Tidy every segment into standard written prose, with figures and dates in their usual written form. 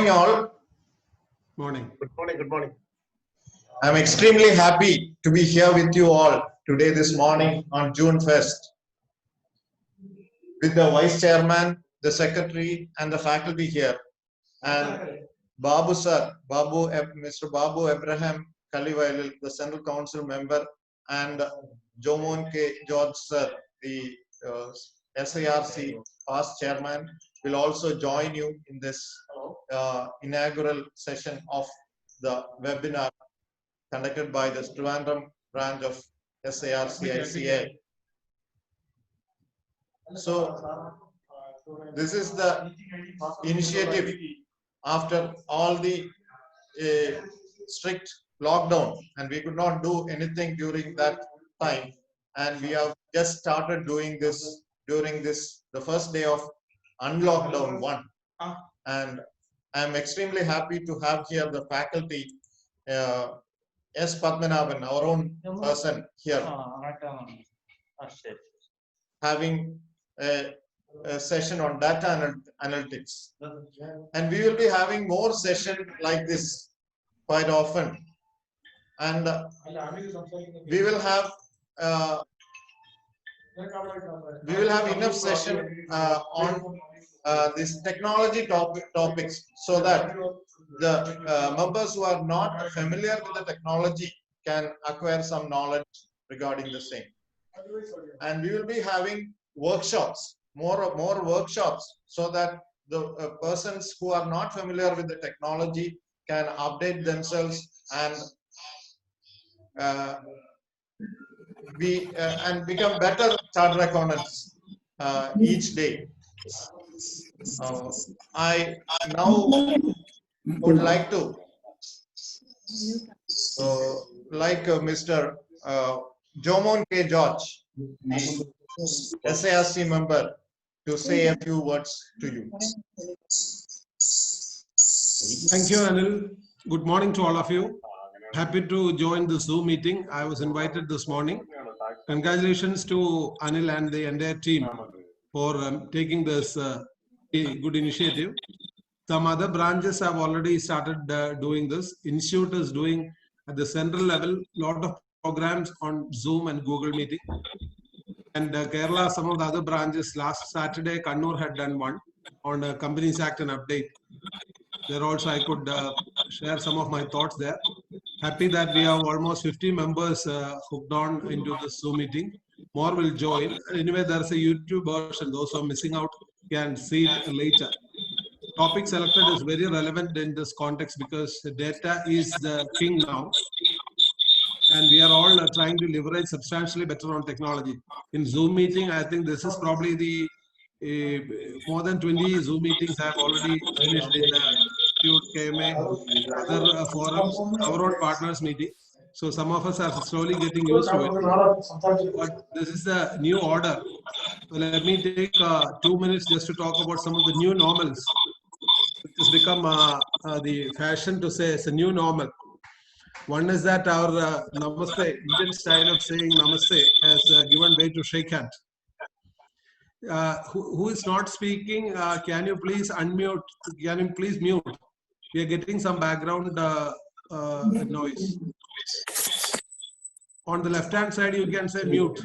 morning, all. Morning. Good morning. Good morning. I'm extremely happy to be here with you all today, this morning on June 1st, with the Vice Chairman, the Secretary, and the faculty here, and Babu sir, Mr. Babu Abraham Kalivailil, the Central Council member, and Jomon K. George sir, the SIRC past chairman, will also join you in this inaugural session of the webinar conducted by the Trivandrum branch of SIRC-ICA. So this is the initiative after all the strict lockdown, and we could not do anything during that time, and we have just started doing this during the first day of unlockdown 1, and I am extremely happy to have here the faculty, S. Padmanabhan, our own person here, having a session on data analytics, and we will be having more sessions like this quite often, and we will have enough session on these technology topics, so that the members who are not familiar with the technology can acquire some knowledge regarding the same. And we will be having workshops, more workshops, so that the persons who are not familiar with the technology can update themselves and become better chartered accountants each day. I now would like to Mr. Jomon K. George, the SIRC member, to say a few words to you. Thank you, Anil. Good morning to all of you. Happy to join the Zoom meeting. I was invited this morning. Congratulations to Anil and the entire team for taking this good initiative. Some other branches have already started doing this. Institute is doing at the central level a lot of programs on Zoom and Google Meeting. And Kerala, some of the other branches, last Saturday, Kannur had done one on Companies Act and update. There also I could share some of my thoughts there. Happy that we have almost 50 members hooked on into the Zoom meeting. More will join. Anyway, there's a YouTube version. Those who are missing out can see it later. Topic selected is very relevant in this context because data is the king now. And we are all trying to leverage substantially better on technology. In Zoom meeting, I think this is probably the more than 20 Zoom meetings I have already finished in the Institute, KMA, other forums, our own partners meeting. So some of us are slowly getting used to it. But this is the new order. So let me take 2 minutes just to talk about some of the new normals. It has become the fashion to say it's a new normal. One is that our Namaste, Indian style of saying Namaste, has given way to shake hands. Who is not speaking, can you please unmute? Can you please mute? We are getting some background noise. On the left-hand side, you can say mute.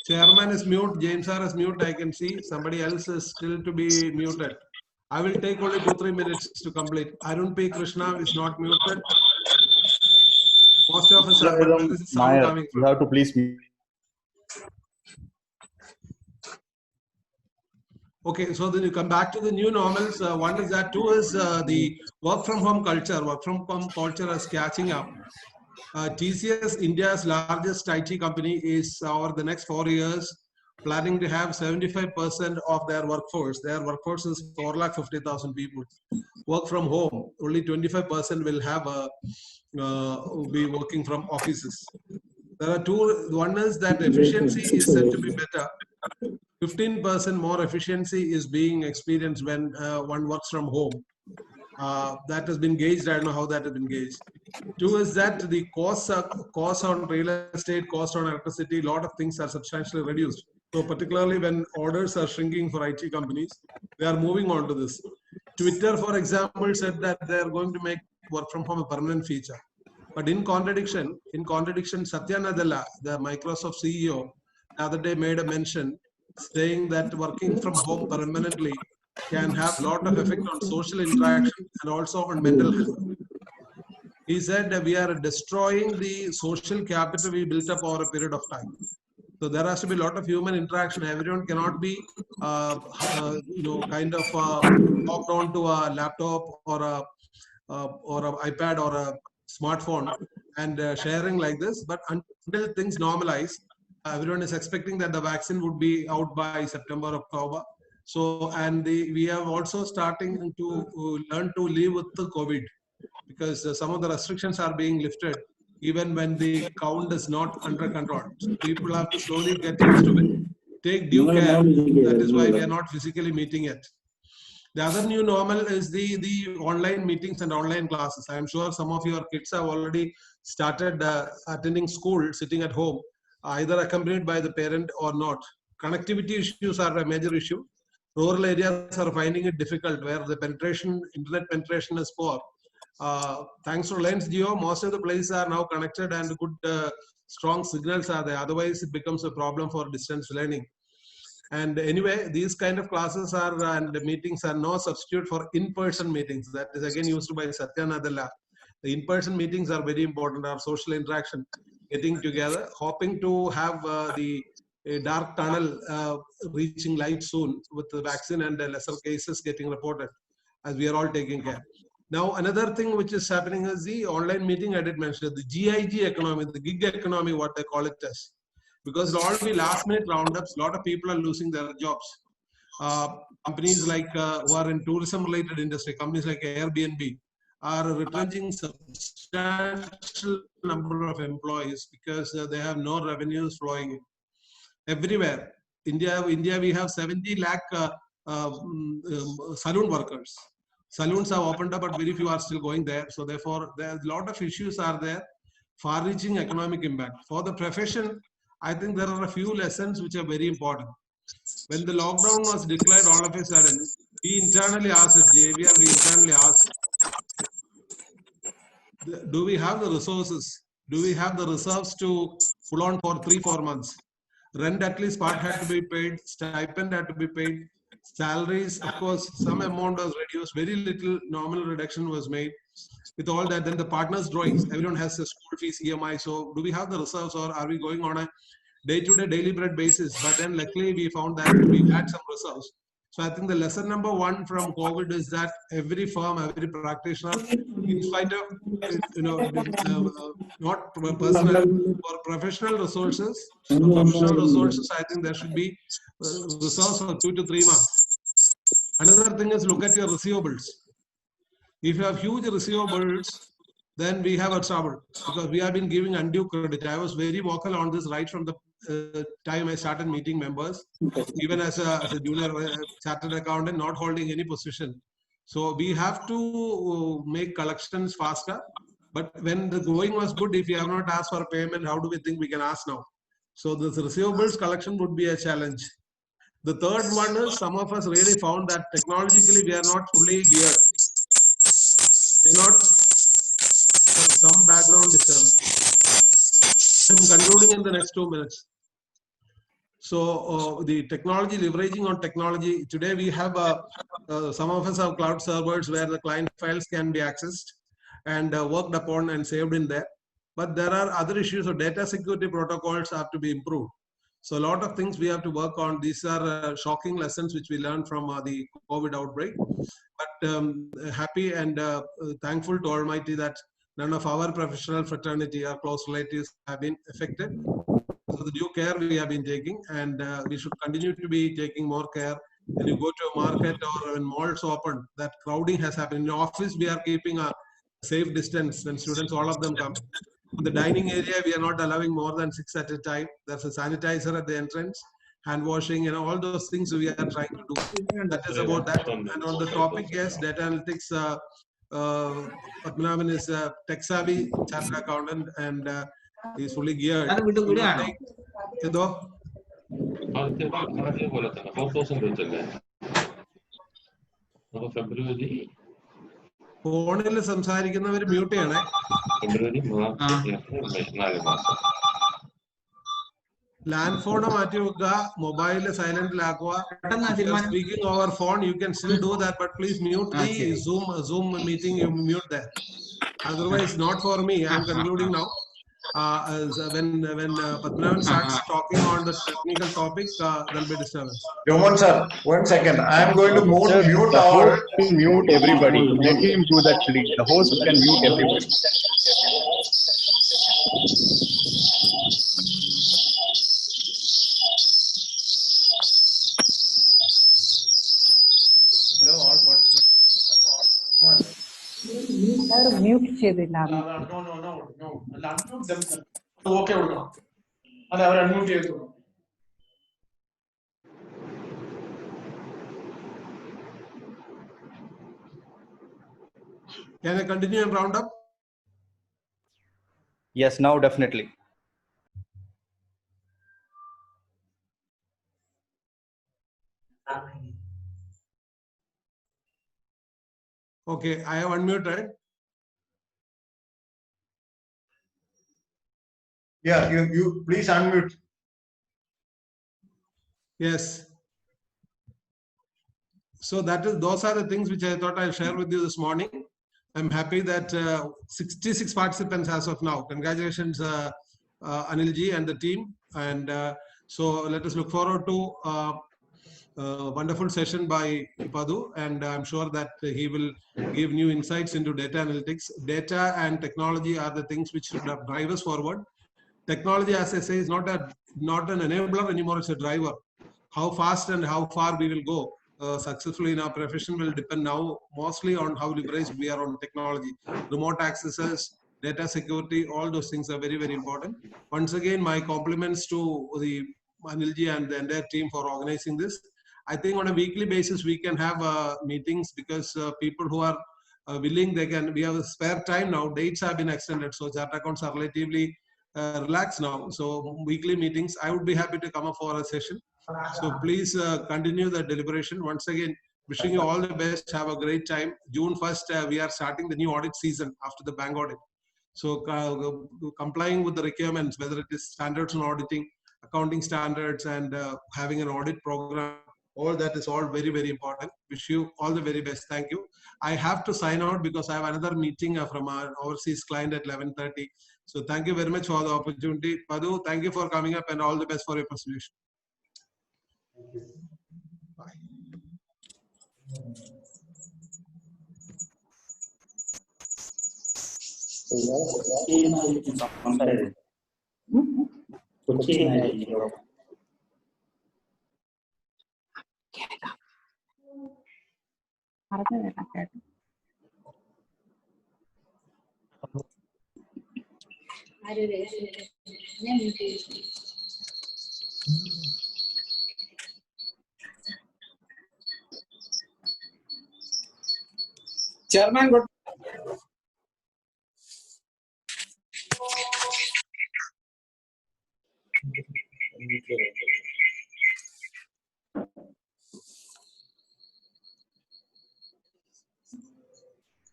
Chairman is mute, James sir is mute, I can see. Somebody else is still to be muted. I will take only 2-3 minutes to complete. Arun P. Krishna is not muted. Most of us are, but there is sound coming from. You have to please mute. Okay, so then you come back to the new normals. One is that, two is the work from home culture. Work from home culture is catching up. TCS, India's largest IT company, is over the next 4 years planning to have 75% of their workforce. Their workforce is 450,000 people. Work from home. Only 25% will have be working from offices. There are two. One is that efficiency is said to be better. 15% more efficiency is being experienced when one works from home. That has been gauged. I don't know how that has been gauged. Two is that the cost on real estate, cost on electricity, a lot of things are substantially reduced. So particularly when orders are shrinking for IT companies, they are moving on to this. Twitter, for example, said that they are going to make work from home a permanent feature. But in contradiction, Satya Nadella, the Microsoft CEO, the other day made a mention saying that working from home permanently can have a lot of effect on social interaction and also on mental health. He said that we are destroying the social capital we built up over a period of time. So there has to be a lot of human interaction. Everyone cannot be, kind of locked onto a laptop or a iPad or a smartphone and sharing like this. But until things normalize, everyone is expecting that the vaccine would be out by September, October. So, and we have also starting to learn to live with the COVID, because some of the restrictions are being lifted even when the count is not under control. So people have to slowly get used to it. Take due care. That is why we are not physically meeting yet. The other new normal is the online meetings and online classes. I am sure some of your kids have already started attending school, sitting at home, either accompanied by the parent or not. Connectivity issues are a major issue. Rural areas are finding it difficult where the internet penetration is poor. Thanks to Reliance Jio, most of the places are now connected and good, strong signals are there. Otherwise, it becomes a problem for distance learning. And anyway, these kind of classes are and meetings are no substitute for in-person meetings. That is again used by Satya Nadella. The in-person meetings are very important. Our social interaction, getting together, hoping to have the dark tunnel reaching light soon with the vaccine and lesser cases getting reported, as we are all taking care. Now, another thing which is happening is the online meeting I did mention, the GIG economy, the gig economy, what they call it as. Because it'll all be last minute roundups, a lot of people are losing their jobs. Companies like who are in tourism related industry, companies like Airbnb are retrenching substantial number of employees because they have no revenues flowing in. Everywhere. India, we have 70 lakh saloon workers. Saloons have opened up, but very few are still going there. So therefore, there's a lot of issues are there. Far-reaching economic impact. For the profession, I think there are a few lessons which are very important. When the lockdown was declared all of a sudden, we internally asked at JVR, we internally asked, do we have the resources? Do we have the reserves to pull on for 3-4 months? Rent at least part had to be paid, stipend had to be paid, salaries, of course, some amount was reduced, very little nominal reduction was made. With all that, then the partners' drawings, everyone has a school fees, EMI. So do we have the reserves or are we going on a day-to-day daily bread basis? But then luckily we found that we had some reserves. So I think the lesson number one from COVID is that every firm, every practitioner, in spite of, not personal or professional resources, I think there should be reserves for 2 to 3 months. Another thing is look at your receivables. If you have huge receivables, then we have a trouble because we have been giving undue credit. I was very vocal on this right from the time I started meeting members, even as a junior chartered accountant, not holding any position. So we have to make collections faster. But when the going was good, if you have not asked for payment, how do we think we can ask now? So this receivables collection would be a challenge. The third one is some of us really found that technologically we are not fully geared. Not some background disturbance. I'm concluding in the next 2 minutes. So the technology, leveraging on technology. Today we have some of us have cloud servers where the client files can be accessed and worked upon and saved in there. But there are other issues of data security protocols have to be improved. So a lot of things we have to work on. These are shocking lessons which we learned from the COVID outbreak. But happy and thankful to Almighty that none of our professional fraternity or close relatives have been affected. So the due care we have been taking, and we should continue to be taking more care. When you go to a market or when malls open, that crowding has happened. In the office, we are keeping a safe distance when students, all of them come. In the dining area, we are not allowing more than 6 at a time. There's a sanitizer at the entrance, hand washing, all those things we are trying to do. That is about that. And on the topic, yes, data analytics, Padmanabhan is a tech-savvy chartered accountant and he's fully geared. ആദ്യം പോലെ തന്നെ 4000 വെച്ചല്ലേ? അപ്പൊ ഫെബ്രുവരി സംസാരിക്കുന്നവർ mute ചെയ്യണേ. ഫെബ്രുവരി, March, April, May 4 മാസം. Land phone മാറ്റി വെക്കുക, mobile സൈലന്റിലാക്കുക. Speaking over phone, you can still do that, but please mute the Zoom meeting. You mute that. Otherwise, not for me. I am concluding now. When Padmanabhan starts talking on the technical topic, there will be disturbance. Joman sir, 1 second. I am going to mute the all. host can mute everybody. Let him do that, please. The host can mute everybody. Hello, all participants. Come on. Mute ചെയ്തില്ല. Okay കൊടുക്കണം. അതെ, അവർ unmute ചെയ്തു. Can I continue and round up? Yes, now definitely. Okay, I have unmuted. Yeah, you please unmute. Yes. So those are the things which I thought I'll share with you this morning. I'm happy that 66 participants as of now. Congratulations, Anilji and the team. And so let us look forward to a wonderful session by Padu, and I'm sure that he will give new insights into data analytics. Data and technology are the things which should drive us forward. Technology, as I say, is not an enabler anymore, it's a driver. How fast and how far we will go successfully in our profession will depend now mostly on how leveraged we are on technology. Remote accesses, data security, all those things are very, very important. Once again, my compliments to the Anilji and the entire team for organizing this. I think on a weekly basis, we can have meetings, because people who are willing, we have a spare time now. Dates have been extended, so chart accounts are relatively relaxed now. So weekly meetings, I would be happy to come up for a session. So please continue the deliberation. Once again, wishing you all the best. Have a great time. June 1st, we are starting the new audit season after the bank audit. So complying with the requirements, whether it is standards on auditing, accounting standards, and having an audit program, all that is all very, very important. Wish you all the very best. Thank you. I have to sign out because I have another meeting from our overseas client at 11:30. So thank you very much for the opportunity. Padu, thank you for coming up, and all the best for your presentation. Bye. Chairman, good.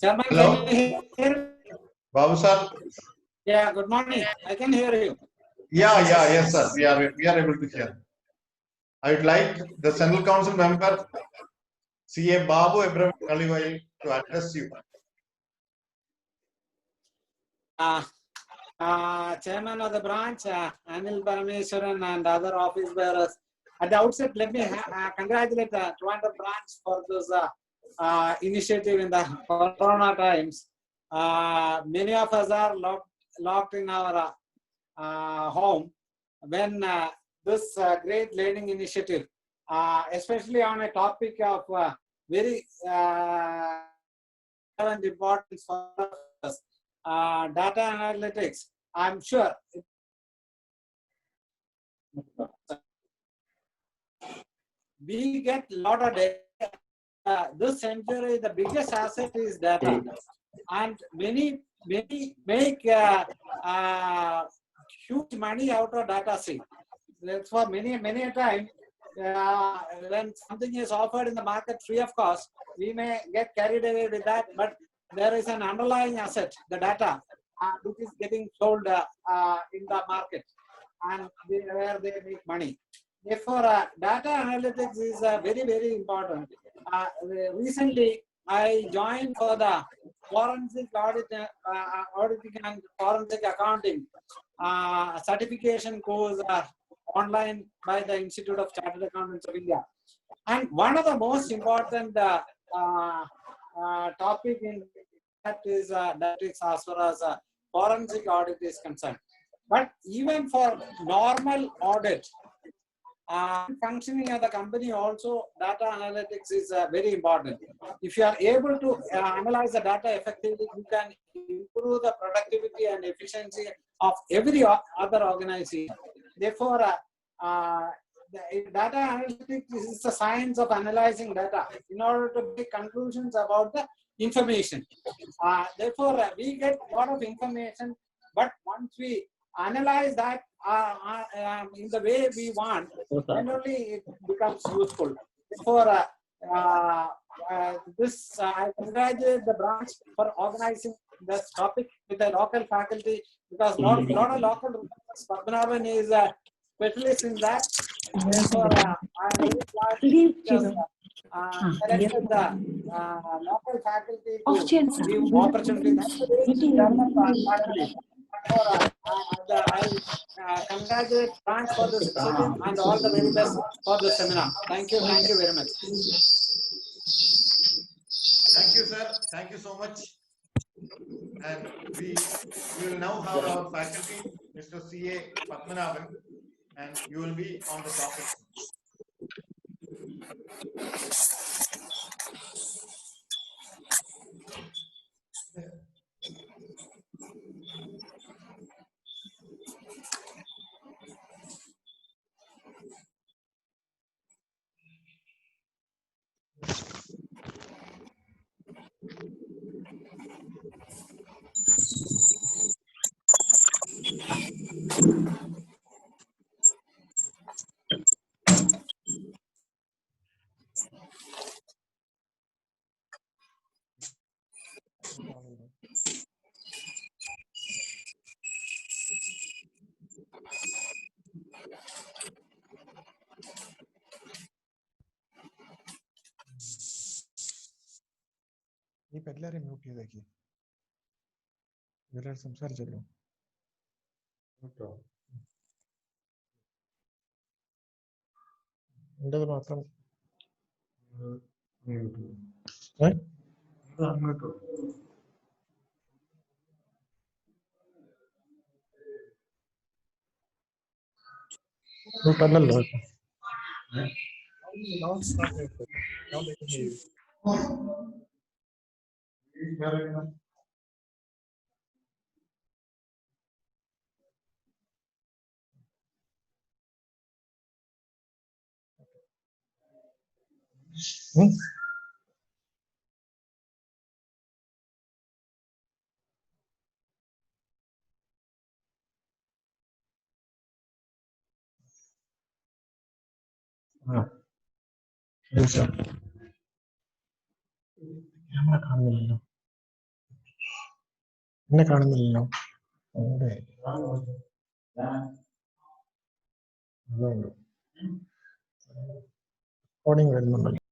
Chairman, Hello? can you hear? Babu sir? Yeah, good morning. I can hear you. Yes sir. We are able to hear. I would like the Central Council member, CA Babu Abraham Kalivail, to address you. Chairman of the branch, Anil Parameswaran, and other office bearers. At the outset, let me congratulate the Trivandrum branch for this initiative in the Corona times. Many of us are locked in our home when this great learning initiative, especially on a topic of very importance for us, data analytics. I'm sure we get a lot of data. This century, the biggest asset is data, and many make huge money out of data set. for many a time, when something is offered in the market free of cost, we may get carried away with that, but there is an underlying asset, the data, which is getting sold in the market, and where they make money. Therefore, data analytics is very important. Recently, I joined for the forensic auditing and forensic accounting certification course online by the Institute of Chartered Accountants of India. And one of the most important topic in that is analytics as far as forensic audit is concerned. But even for normal audit, functioning of the company also, data analytics is very important. If you are able to analyze the data effectively, you can improve the productivity and efficiency of every other organization. Therefore, the data analytics is the science of analyzing data in order to make conclusions about the information. Therefore, we get a lot of information, but once we analyze that in the way we want, then only it becomes useful. Therefore, I congratulate the branch for organizing this topic with a local faculty, because lot of local researchers. Padmanabhan is a specialist in that. Therefore, I'm very glad selected the local faculty to give opportunity. That's the way to develop faculty. I congratulate branch for this initiative and all the very best for the seminar. Thank you very much. Thank you, sir. Thank you so much. And we will now have our faculty, Mr. C.A. Padmanabhan, and you will be on the topic. ഇപ്പൊ എല്ലാരെയും mute ചെയ്തേക്ക്, ഇവരെല്ലാം സംസാരിച്ചല്ലോ. എന്റേത് മാത്രം മ്യൂട്ടല്ലല്ലോ. Camera കാണുന്നില്ലല്ലോ, എന്നെ കാണുന്നില്ലല്ലോ. Recording വരുന്നുണ്ടല്ലോ.